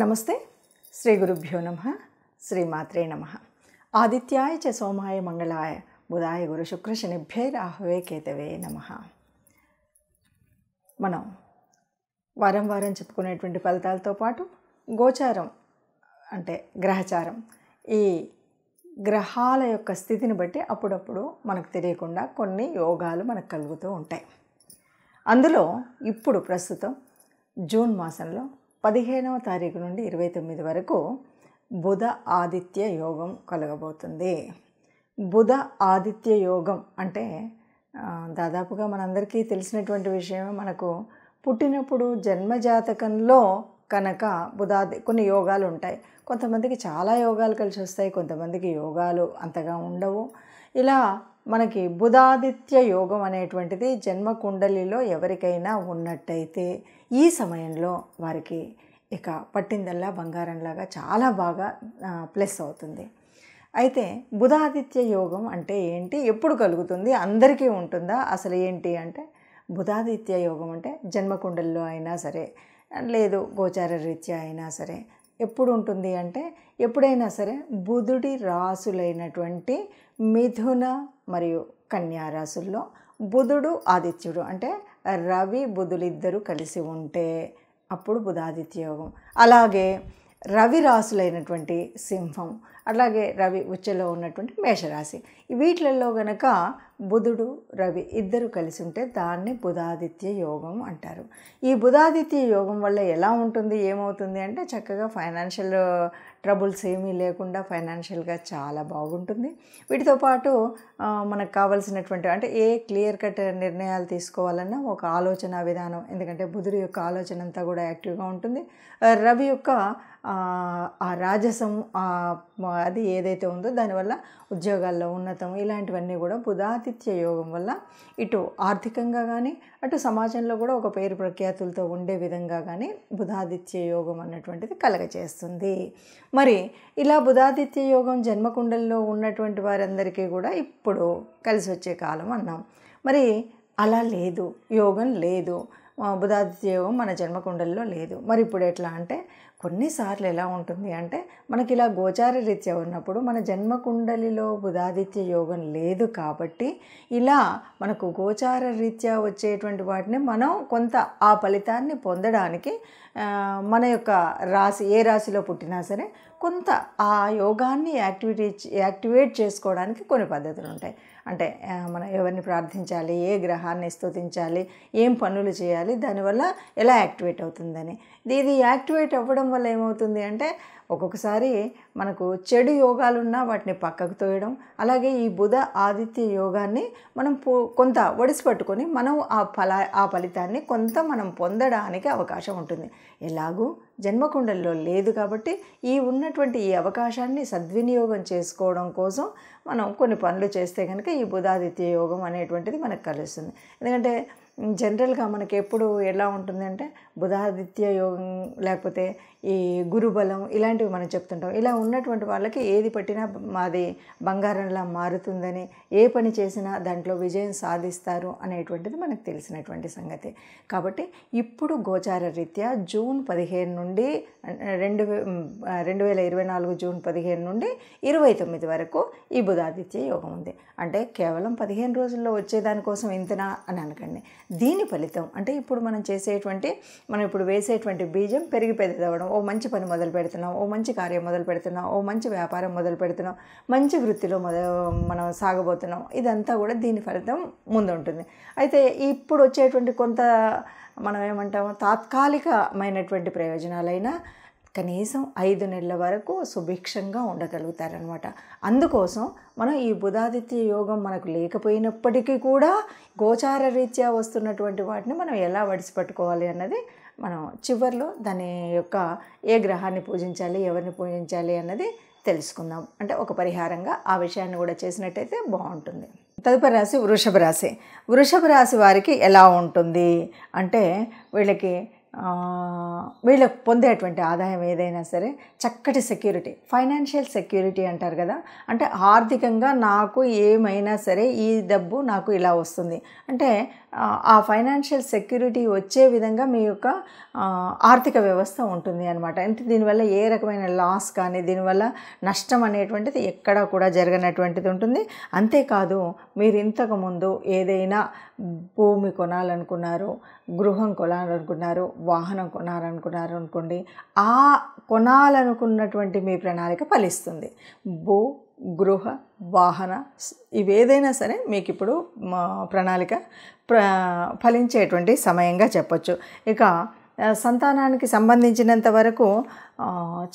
నమస్తే. శ్రీ గురుభ్యో నమః. శ్రీమాత్రే నమః. ఆదిత్యాయ చ సోమాయ మంగళాయ బుధాయ గురు శుక్ర శనిభ్యై రాహవే కేతవే నమః. మనం వారం వారం చెప్పుకునేటువంటి ఫలితాలతో పాటు గోచారం అంటే గ్రహచారం, ఈ గ్రహాల యొక్క స్థితిని బట్టి అప్పుడప్పుడు మనకు తెలియకుండా కొన్ని యోగాలు మనకు కలుగుతూ ఉంటాయి. అందులో ఇప్పుడు ప్రస్తుతం జూన్ మాసంలో 15వ తారీఖు నుండి 29 వరకు బుధ ఆదిత్య యోగం కలగబోతుంది. బుధ ఆదిత్య యోగం అంటే దాదాపుగా మనందరికీ తెలిసినటువంటి విషయం. మనకు పుట్టినప్పుడు జన్మజాతకంలో కనుక కొన్ని యోగాలు ఉంటాయి. కొంతమందికి చాలా యోగాలు కలిసి వస్తాయి, కొంతమందికి యోగాలు అంతగా ఉండవు. ఇలా మనకి బుధాదిత్య యోగం అనేటువంటిది జన్మ కుండలిలో ఎవరికైనా ఉన్నట్టయితే ఈ సమయంలో వారికి ఇక పట్టిందల్లా బంగారంలాగా చాలా బాగా ప్లస్ అవుతుంది. అయితే బుధాదిత్య యోగం అంటే ఏంటి, ఎప్పుడు కలుగుతుంది, అందరికీ ఉంటుందా, అసలు ఏంటి అంటే బుధాదిత్య యోగం అంటే జన్మకుండలిలో అయినా సరే, లేదు గోచార రీత్యా అయినా సరే ఎప్పుడు ఉంటుంది అంటే ఎప్పుడైనా సరే బుధుడి రాసులైనటువంటి మిథున మరియు కన్యా రాసుల్లో బుధుడు ఆదిత్యుడు అంటే రవి బుధులిద్దరూ కలిసి ఉంటే అప్పుడు బుధాదిత్య యోగం. అలాగే రవి రాసులైనటువంటి సింహం, అలాగే రవి ఉచ్చలో ఉన్నటువంటి మేషరాశి, వీటిలలో గనక బుధుడు రవి ఇద్దరు కలిసి ఉంటే దాన్ని బుధాదిత్య యోగం అంటారు. ఈ బుధాదిత్య యోగం వల్ల ఎలా ఉంటుంది, ఏమవుతుంది అంటే చక్కగా ఫైనాన్షియల్ ట్రబుల్స్ ఏమీ లేకుండా ఫైనాన్షియల్గా చాలా బాగుంటుంది. వీటితో పాటు మనకు కావాల్సినటువంటి అంటే ఏ క్లియర్ కట్ నిర్ణయాలు తీసుకోవాలన్నా ఒక ఆలోచన విధానం, ఎందుకంటే బుధుడి యొక్క ఆలోచన అంతా కూడా యాక్టివ్గా ఉంటుంది. రవి యొక్క ఆ రాజసం అది ఏదైతే ఉందో దానివల్ల ఉద్యోగాల్లో ఉన్నతం, ఇలాంటివన్నీ కూడా బుధాదిత్య యోగం వల్ల ఇటు ఆర్థికంగా కానీ అటు సమాజంలో కూడా ఒక పేరు ప్రఖ్యాతులతో ఉండే విధంగా కానీ బుధాదిత్య యోగం అన్నటువంటిది కలగచేస్తుంది. మరి ఇలా బుధాదిత్య యోగం జన్మకుండల్లో ఉన్నటువంటి వారందరికీ కూడా ఇప్పుడు కలిసి వచ్చే కాలం అన్నాం. మరి అలా లేదు, యోగం లేదు, బుధాదిత్య యోగం మన జన్మకుండల్లో లేదు. మరి ఇప్పుడు ఎట్లా అంటే కొన్నిసార్లు ఎలా ఉంటుంది అంటే మనకి ఇలా గోచార రీత్యా ఉన్నప్పుడు మన జన్మకుండలిలో బుధాదిత్య యోగం లేదు కాబట్టి ఇలా మనకు గోచార రీత్యా వచ్చేటువంటి వాటిని మనం కొంత ఆ ఫలితాన్ని పొందడానికి మన యొక్క రాశి ఏ రాశిలో పుట్టినా సరే కొంత ఆ యోగాన్ని యాక్టివేట్ చేసుకోవడానికి కొన్ని పద్ధతులు ఉంటాయి. అంటే మనం ఎవరిని ప్రార్థించాలి, ఏ గ్రహాన్ని స్తుతించాలి, ఏం పనులు చేయాలి, దానివల్ల ఎలా యాక్టివేట్ అవుతుందని. ఇది యాక్టివేట్ అవ్వడం వల్ల ఏమవుతుంది అంటే ఒక్కొక్కసారి మనకు చెడు యోగాలున్నా వాటిని పక్కకు తోయడం, అలాగే ఈ బుధ ఆదిత్య యోగాన్ని మనం కొంత ఒడిసి పట్టుకొని మనం ఆ ఫలితాన్ని కొంత మనం పొందడానికి అవకాశం ఉంటుంది. ఎలాగూ జన్మకుండల్లో లేదు కాబట్టి ఈ ఉన్నటువంటి ఈ అవకాశాన్ని సద్వినియోగం చేసుకోవడం కోసం మనం కొన్ని పనులు చేస్తే కనుక ఈ బుధాదిత్య యోగం అనేటువంటిది మనకు కలుస్తుంది. ఎందుకంటే జనరల్గా మనకి ఎప్పుడు ఎలా ఉంటుంది అంటే బుధాదిత్య యోగం లేకపోతే ఈ గురుబలం ఇలాంటివి మనం చెప్తుంటాం. ఇలా ఉన్నటువంటి వాళ్ళకి ఏది పట్టినా మాది బంగారంలా మారుతుందని, ఏ పని చేసినా దాంట్లో విజయం సాధిస్తారు అనేటువంటిది మనకు తెలిసినటువంటి సంగతి. కాబట్టి ఇప్పుడు గోచార రీత్యా జూన్ 15 నుండి 2024 జూన్ 15 నుండి 29 వరకు ఈ బుధాదిత్య యోగం ఉంది. అంటే కేవలం 15 రోజుల్లో వచ్చేదానికోసం ఇంతనా అని అనకండి. దీని ఫలితం అంటే ఇప్పుడు మనం ఇప్పుడు వేసేటువంటి బీజం పెరిగి పెద్దదవడం, ఓ మంచి పని మొదలు పెడుతున్నాం, ఓ మంచి కార్యం మొదలు పెడుతున్నాం, ఓ మంచి వ్యాపారం మొదలు పెడుతున్నాం, మంచి వృత్తిలో మనం సాగబోతున్నాం, ఇదంతా కూడా దీని ఫలితం ముందు ఉంటుంది. అయితే ఇప్పుడు వచ్చేటువంటి కొంత మనం ఏమంటాము తాత్కాలికమైనటువంటి ప్రయోజనాలైనా కనీసం 5 నెలల వరకు సుభిక్షంగా ఉండగలుగుతారనమాట. అందుకోసం మనం ఈ బుధాదిత్య యోగం మనకు లేకపోయినప్పటికీ కూడా గోచార రీత్యా వస్తున్నటువంటి వాటిని మనం ఎలా వడిసిపట్టుకోవాలి అన్నది మనం చివరిలో దాని యొక్క ఏ గ్రహాన్ని పూజించాలి, ఎవరిని పూజించాలి అన్నది తెలుసుకుందాం. అంటే ఒక పరిహారంగా ఆ విషయాన్ని కూడా చేసినట్టయితే బాగుంటుంది. తదుపరి రాశి వృషభ రాశి. వృషభ రాశి వారికి ఎలా ఉంటుంది అంటే వీళ్ళకి వీళ్ళకు పొందేటువంటి ఆదాయం ఏదైనా సరే చక్కటి సెక్యూరిటీ, ఫైనాన్షియల్ సెక్యూరిటీ అంటారు కదా, అంటే ఆర్థికంగా నాకు ఏమైనా సరే ఈ డబ్బు నాకు ఇలా వస్తుంది అంటే ఆ ఫైనాన్షియల్ సెక్యూరిటీ వచ్చే విధంగా మీ యొక్క ఆర్థిక వ్యవస్థ ఉంటుంది అనమాట. అంటే దీనివల్ల ఏ రకమైన లాస్ కానీ దీనివల్ల నష్టం అనేటువంటిది ఎక్కడా కూడా జరగనటువంటిది ఉంటుంది. అంతేకాదు, మీరు ఇంతకుముందు ఏదైనా భూమి కొనాలనుకున్నారు, గృహం కొనాలనుకున్నారు, వాహనం కొనాలనుకున్నారు అనుకోండి, ఆ కొనాలనుకున్నటువంటి మీ ప్రణాళిక ఫలిస్తుంది. గృహ వాహన ఇవేదైనా సరే మీకు ఇప్పుడు ప్రణాళిక ఫలించేటువంటి సమయంగా చెప్పొచ్చు. ఇక సంతానానికి సంబంధించినంత వరకు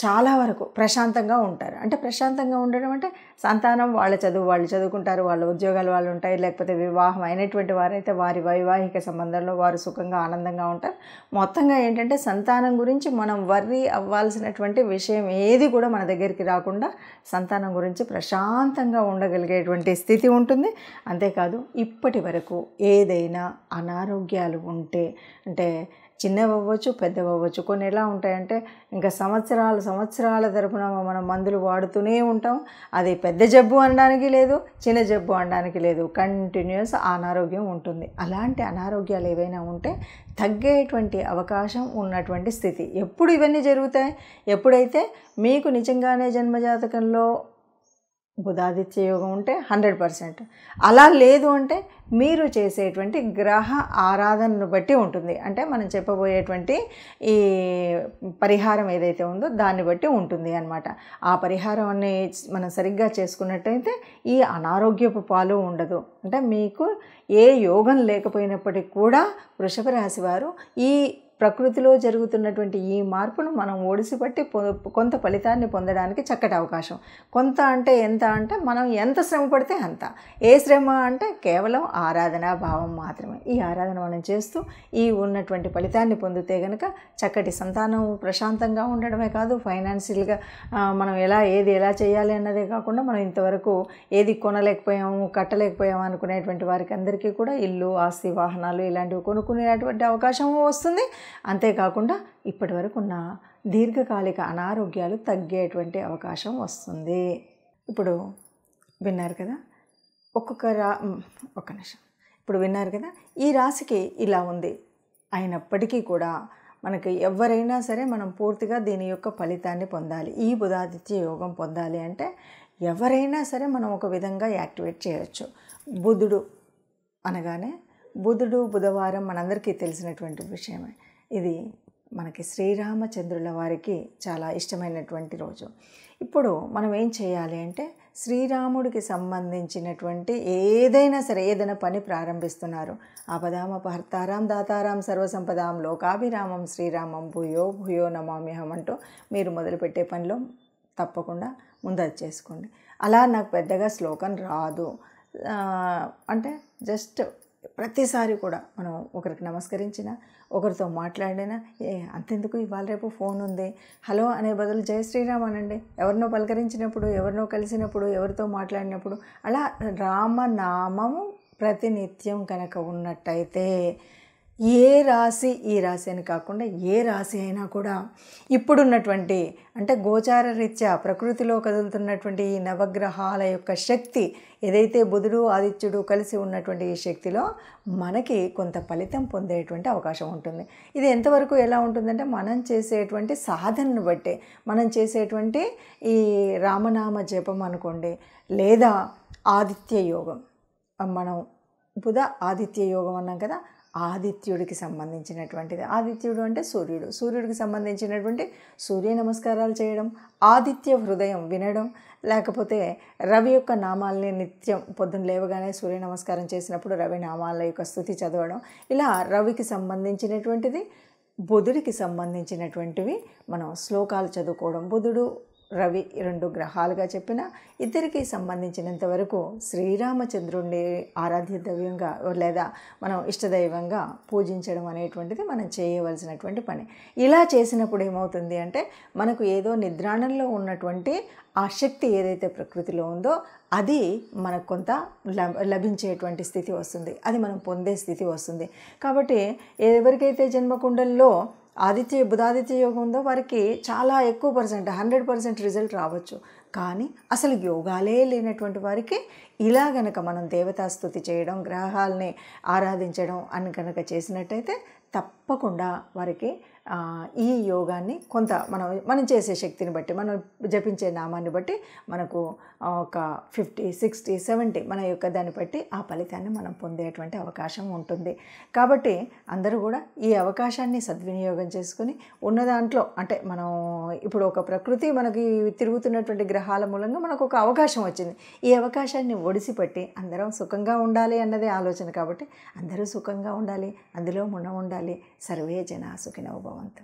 చాలా వరకు ప్రశాంతంగా ఉంటారు. అంటే ప్రశాంతంగా ఉండడం అంటే సంతానం వాళ్ళ చదువు వాళ్ళు చదువుకుంటారు, వాళ్ళ ఉద్యోగాలు వాళ్ళు ఉంటాయి, లేకపోతే వివాహం అయినటువంటి వారైతే వారి వైవాహిక సంబంధంలో వారు సుఖంగా ఆనందంగా ఉంటారు. మొత్తంగా ఏంటంటే సంతానం గురించి మనం వర్రీ అవ్వాల్సినటువంటి విషయం ఏది కూడా మన దగ్గరికి రాకుండా సంతానం గురించి ప్రశాంతంగా ఉండగలిగేటువంటి స్థితి ఉంటుంది. అంతేకాదు, ఇప్పటి వరకు ఏదైనా అనారోగ్యాలు ఉంటే, అంటే చిన్నవి అవ్వచ్చు పెద్దవి అవ్వచ్చు, కొన్ని ఎలా ఉంటాయంటే ఇంకా సంవత్సరాల తరపున మనం మందులు వాడుతూనే ఉంటాం. అది పెద్ద జబ్బు అనడానికి లేదు, చిన్న జబ్బు అనడానికి లేదు, కంటిన్యూస్ అనారోగ్యం ఉంటుంది. అలాంటి అనారోగ్యాలు ఏవైనా ఉంటే తగ్గేటువంటి అవకాశం ఉన్నటువంటి స్థితి. ఎప్పుడు ఇవన్నీ జరుగుతాయి? ఎప్పుడైతే మీకు నిజంగానే జన్మజాతకంలో బుధాదిత్య యోగం ఉంటే 100%. అలా లేదు అంటే మీరు చేసేటువంటి గ్రహ ఆరాధనను బట్టి ఉంటుంది. అంటే మనం చెప్పబోయేటువంటి ఈ పరిహారం ఏదైతే ఉందో దాన్ని బట్టి ఉంటుంది అన్నమాట. ఆ పరిహారాన్ని మనం సరిగ్గా చేసుకున్నట్టయితే ఈ అనారోగ్యపు పాలు ఉండదు. అంటే మీకు ఏ యోగం లేకపోయినప్పటికీ కూడా వృషభ రాశి వారు ఈ ప్రకృతిలో జరుగుతున్నటువంటి ఈ మార్పును మనం ఒడిసిపట్టి కొంత ఫలితాన్ని పొందడానికి చక్కటి అవకాశం. కొంత అంటే ఎంత అంటే మనం ఎంత శ్రమ పడితే అంత. ఏ శ్రమ అంటే కేవలం ఆరాధనా భావం మాత్రమే. ఈ ఆరాధన మనం చేస్తూ ఈ ఉన్నటువంటి ఫలితాన్ని పొందితే కనుక చక్కటి సంతానం ప్రశాంతంగా ఉండడమే కాదు, ఫైనాన్షియల్గా మనం ఏది ఎలా చేయాలి అన్నదే కాకుండా మనం ఇంతవరకు ఏది కొనలేకపోయాము, కట్టలేకపోయాము అనుకునేటువంటి వారికి అందరికీ కూడా ఇల్లు, ఆస్తి, వాహనాలు ఇలాంటివి కొనుక్కునేటువంటి అవకాశం వస్తుంది. అంతేకాకుండా ఇప్పటి వరకు ఉన్న దీర్ఘకాలిక అనారోగ్యాలు తగ్గేటువంటి అవకాశం వస్తుంది. ఇప్పుడు విన్నారు కదా, ఒక్క నిమిషం. ఇప్పుడు విన్నారు కదా, ఈ రాశికి ఇలా ఉంది. అయినప్పటికీ కూడా మనకి ఎవరైనా సరే మనం పూర్తిగా దీని యొక్క ఫలితాన్ని పొందాలి, ఈ బుధాదిత్య యోగం పొందాలి అంటే ఎవరైనా సరే మనం ఒక విధంగా యాక్టివేట్ చేయవచ్చు. బుధుడు అనగానే బుధవారం మనందరికీ తెలిసినటువంటి విషయమే. ఇది మనకి శ్రీరామచంద్రుల వారికి చాలా ఇష్టమైనటువంటి రోజు. ఇప్పుడు మనం ఏం చేయాలి అంటే శ్రీరాముడికి సంబంధించినటువంటి ఏదైనా పని ప్రారంభిస్తున్నారు, ఆపదామపహర్తారాం దాతారాం సర్వసంపదాం లోకాభిరామం శ్రీరామం భూయో భూయో నమామ్యహం అంటూ మీరు మొదలుపెట్టే పనిలో తప్పకుండా ముందది చేసుకోండి. అలా నాకు పెద్దగా శ్లోకం రాదు అంటే జస్ట్ ప్రతిసారి కూడా మనం ఒకరికి నమస్కరించినా, ఒకరితో మాట్లాడినా అంతెందుకు ఇవాళ రేపు ఫోన్ ఉంది, హలో అనే బదులు జై శ్రీరామ్ అనండి. ఎవరినో పలకరించినప్పుడు, ఎవరినో కలిసినప్పుడు, ఎవరితో మాట్లాడినప్పుడు అలా రామనామము ప్రతినిత్యం కనుక ఉన్నట్టయితే ఏ రాశి, ఈ రాశి అని కాకుండా ఏ రాశి అయినా కూడా ఇప్పుడున్నటువంటి అంటే గోచార రీత్యా ప్రకృతిలో కదులుతున్నటువంటి ఈ నవగ్రహాల యొక్క శక్తి ఏదైతే బుధుడు ఆదిత్యుడు కలిసి ఉన్నటువంటి ఈ శక్తిలో మనకి కొంత ఫలితం పొందేటువంటి అవకాశం ఉంటుంది. ఇది ఎంతవరకు ఎలా ఉంటుందంటే మనం చేసేటువంటి సాధనను బట్టే, మనం చేసేటువంటి ఈ రామనామ జపం అనుకోండి, లేదా ఆదిత్య యోగం. మనం బుధ ఆదిత్య యోగం అన్నాం కదా, ఆదిత్యుడికి సంబంధించినటువంటిది. ఆదిత్యుడు అంటే సూర్యుడికి సంబంధించినటువంటి సూర్య నమస్కారాలు చేయడం, ఆదిత్య హృదయం వినడం, లేకపోతే రవి యొక్క నామాలని నిత్యం పొద్దున్న లేవగానే సూర్య నమస్కారం చేసినప్పుడు రవి నామాల యొక్క స్తుతి చదవడం, ఇలా రవికి సంబంధించినటువంటిది, బుధుడికి సంబంధించినటువంటివి మనం శ్లోకాలు చదువుకోవడం. బుధుడు రవి రెండు గ్రహాలుగా చెప్పిన ఇద్దరికి సంబంధించినంత వరకు శ్రీరామచంద్రుడిని ఆరాధ్య దైవంగా లేదా మనం ఇష్టదైవంగా పూజించడం అనేటువంటిది మనం చేయవలసినటువంటి పని. ఇలా చేసినప్పుడు ఏమవుతుంది అంటే మనకు ఏదో నిద్రాణంలో ఉన్నటువంటి ఆ శక్తి ఏదైతే ప్రకృతిలో ఉందో అది మనకు కొంత లభించేటువంటి స్థితి వస్తుంది, అది మనం పొందే స్థితి వస్తుంది. కాబట్టి ఎవరికైతే జన్మకుండల్లో బుధాదిత్య యోగం ఉందో వారికి చాలా ఎక్కువ పర్సెంట్ 100% రిజల్ట్ రావచ్చు. కానీ అసలు యోగాలే లేనటువంటి వారికి ఇలా గనక మనం దేవతాస్తుతి చేయడం, గ్రహాలని ఆరాధించడం అని కనుక చేసినట్టయితే తప్పకుండా వారికి ఈ యోగాన్ని కొంత మనం చేసే శక్తిని బట్టి, మనం జపించే నామాన్ని బట్టి మనకు ఒక 50, 60, 70 మన యొక్క దాన్ని బట్టి ఆ ఫలితాన్ని మనం పొందేటువంటి అవకాశం ఉంటుంది. కాబట్టి అందరూ కూడా ఈ అవకాశాన్ని సద్వినియోగం చేసుకుని ఉన్న దాంట్లో, అంటే మనం ఇప్పుడు ఒక ప్రకృతి మనకి తిరుగుతున్నటువంటి గ్రహాల మూలంగా మనకు ఒక అవకాశం వచ్చింది. ఈ అవకాశాన్ని ఒడిసిపట్టి అందరం సుఖంగా ఉండాలి అన్నదే ఆలోచన. కాబట్టి అందరూ సుఖంగా ఉండాలి, అందులో మనం ఉండాలి. సర్వే జనా సుఖినో భవంతు.